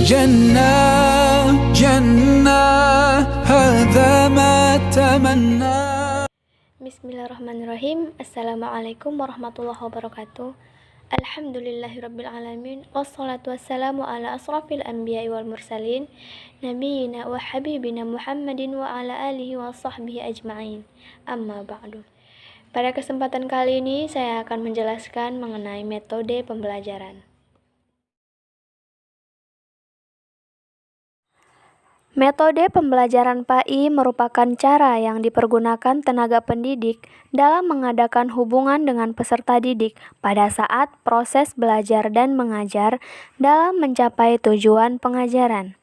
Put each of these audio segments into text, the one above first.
جنة جنة هذا ما تمنى. Bismillahirrahmanirrahim. Assalamualaikum warahmatullahi wabarakatuh. Alhamdulillahirrabbilalamin. Wassalatu wassalamu ala asrafil anbiya wal mursalin nabiyina wa habibina Muhammadin wa ala alihi wa sahbihi ajma'in. Amma ba'du. Pada kesempatan kali ini saya akan menjelaskan mengenai metode pembelajaran. Metode pembelajaran PAI merupakan cara yang dipergunakan tenaga pendidik dalam mengadakan hubungan dengan peserta didik pada saat proses belajar dan mengajar dalam mencapai tujuan pengajaran.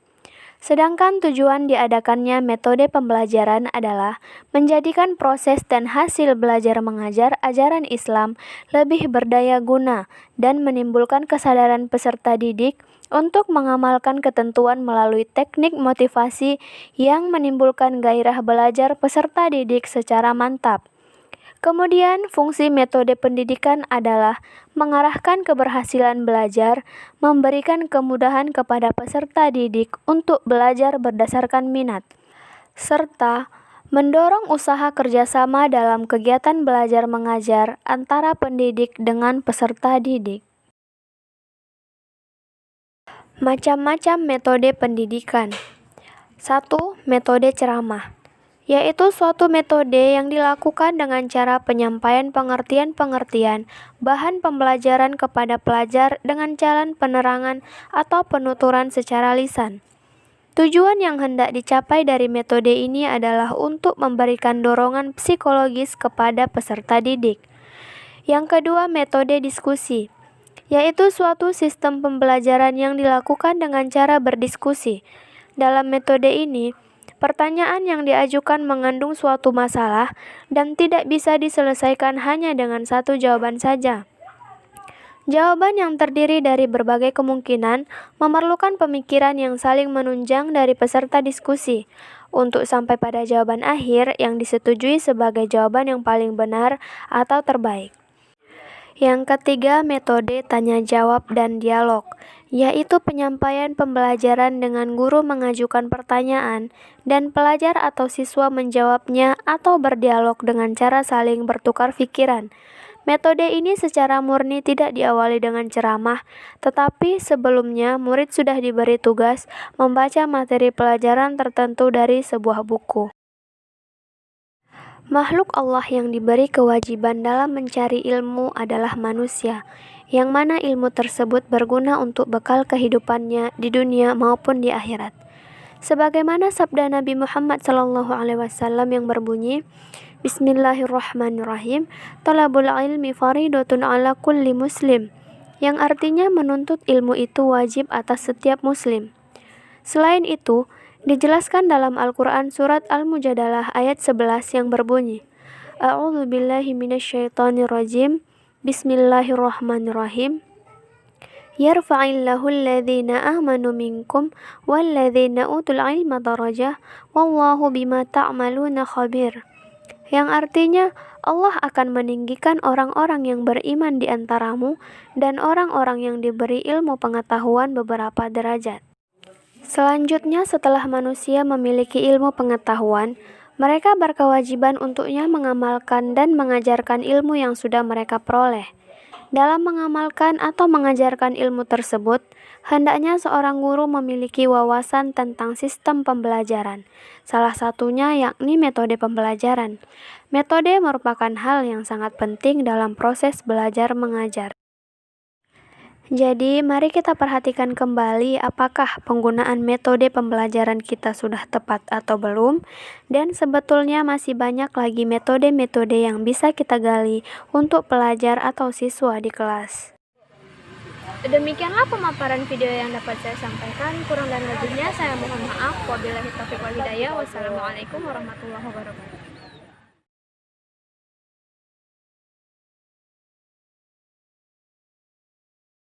Sedangkan tujuan diadakannya metode pembelajaran adalah menjadikan proses dan hasil belajar mengajar ajaran Islam lebih berdaya guna dan menimbulkan kesadaran peserta didik untuk mengamalkan ketentuan melalui teknik motivasi yang menimbulkan gairah belajar peserta didik secara mantap. Kemudian, fungsi metode pendidikan adalah mengarahkan keberhasilan belajar, memberikan kemudahan kepada peserta didik untuk belajar berdasarkan minat, serta mendorong usaha kerjasama dalam kegiatan belajar mengajar antara pendidik dengan peserta didik. Macam-macam metode pendidikan. 1. Metode ceramah, yaitu suatu metode yang dilakukan dengan cara penyampaian pengertian-pengertian bahan pembelajaran kepada pelajar dengan jalan penerangan atau penuturan secara lisan. Tujuan yang hendak dicapai dari metode ini adalah untuk memberikan dorongan psikologis kepada peserta didik. Yang kedua, metode diskusi, yaitu suatu sistem pembelajaran yang dilakukan dengan cara berdiskusi. Dalam metode ini, pertanyaan yang diajukan mengandung suatu masalah dan tidak bisa diselesaikan hanya dengan satu jawaban saja. Jawaban yang terdiri dari berbagai kemungkinan memerlukan pemikiran yang saling menunjang dari peserta diskusi untuk sampai pada jawaban akhir yang disetujui sebagai jawaban yang paling benar atau terbaik. Yang ketiga, metode tanya jawab dan dialog, yaitu penyampaian pembelajaran dengan guru mengajukan pertanyaan dan pelajar atau siswa menjawabnya atau berdialog dengan cara saling bertukar pikiran. Metode ini secara murni tidak diawali dengan ceramah, tetapi sebelumnya murid sudah diberi tugas membaca materi pelajaran tertentu dari sebuah buku. Makhluk Allah yang diberi kewajiban dalam mencari ilmu adalah manusia, yang mana ilmu tersebut berguna untuk bekal kehidupannya di dunia maupun di akhirat. Sebagaimana sabda Nabi Muhammad SAW yang berbunyi, Bismillahirrahmanirrahim, Talabul ilmi faridatun ala kulli muslim, yang artinya menuntut ilmu itu wajib atas setiap muslim. Selain itu, dijelaskan dalam Al-Quran surat Al-Mujadalah ayat 11 yang berbunyi, A'udzu billahi minasyaitonir rajim, Bismillahirrahmanirrahim. Yarfa'illahu alladhina amanu minkum walladhina utul ilma darajah wallahu bima ta'maluna khabir. Yang artinya Allah akan meninggikan orang-orang yang beriman di antaramu dan orang-orang yang diberi ilmu pengetahuan beberapa derajat. Selanjutnya, setelah manusia memiliki ilmu pengetahuan, mereka berkewajiban untuknya mengamalkan dan mengajarkan ilmu yang sudah mereka peroleh. Dalam mengamalkan atau mengajarkan ilmu tersebut, hendaknya seorang guru memiliki wawasan tentang sistem pembelajaran, salah satunya yakni metode pembelajaran. Metode merupakan hal yang sangat penting dalam proses belajar mengajar. Jadi, mari kita perhatikan kembali apakah penggunaan metode pembelajaran kita sudah tepat atau belum, dan sebetulnya masih banyak lagi metode-metode yang bisa kita gali untuk pelajar atau siswa di kelas. Demikianlah pemaparan video yang dapat saya sampaikan. Kurang dan lebihnya saya mohon maaf. Wabillahi taufiq wal hidayah. Wassalamualaikum warahmatullahi wabarakatuh.